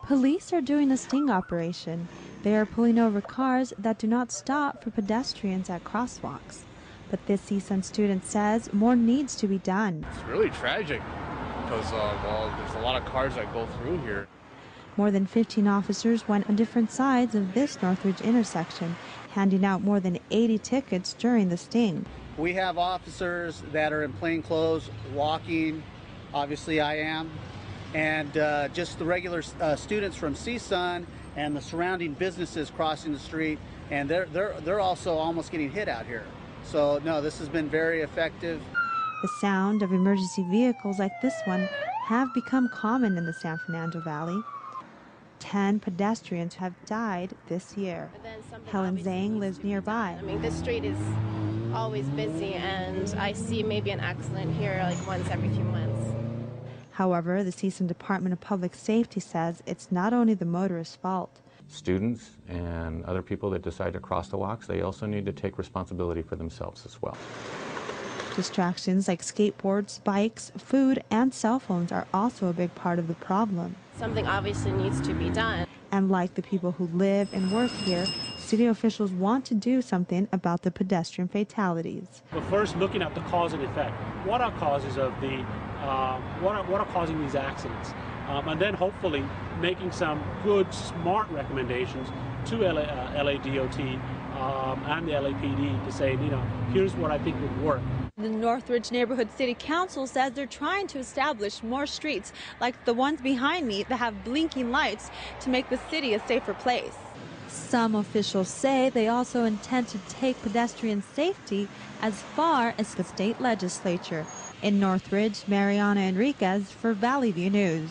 Police are doing a sting operation. They are pulling over cars that do not stop for pedestrians at crosswalks. But this CSUN student says more needs to be done. It's really tragic because, well, there's a lot of cars that go through here. More than 15 officers went on different sides of this Northridge intersection, handing out more than 80 tickets during the sting. We have officers that are in plain clothes, walking. Obviously, I am. And just the regular students from CSUN and the surrounding businesses crossing the street, and they're also almost getting hit out here. So no, this has been very effective. The sound of emergency vehicles like this one have become common in the San Fernando Valley. 10 pedestrians have died this year. Helen Zhang lives nearby. I mean, this street is always busy, and I see maybe an accident here like once every few months. However, the CSUN Department of Public Safety says it's not only the motorist's fault. Students and other people that decide to cross the walks, they also need to take responsibility for themselves as well. Distractions like skateboards, bikes, food, and cell phones are also a big part of the problem. Something obviously needs to be done. And like the people who live and work here, city officials want to do something about the pedestrian fatalities. But first, looking at the cause and effect. What are causes of the what are causing these accidents? And then hopefully making some good, smart recommendations to LADOT and the LAPD to say, here's what I think would work. The Northridge Neighborhood City Council says they're trying to establish more streets like the ones behind me that have blinking lights to make the city a safer place. Some officials say they also intend to take pedestrian safety as far as the state legislature. In Northridge, Mariana Enriquez for Valley View News.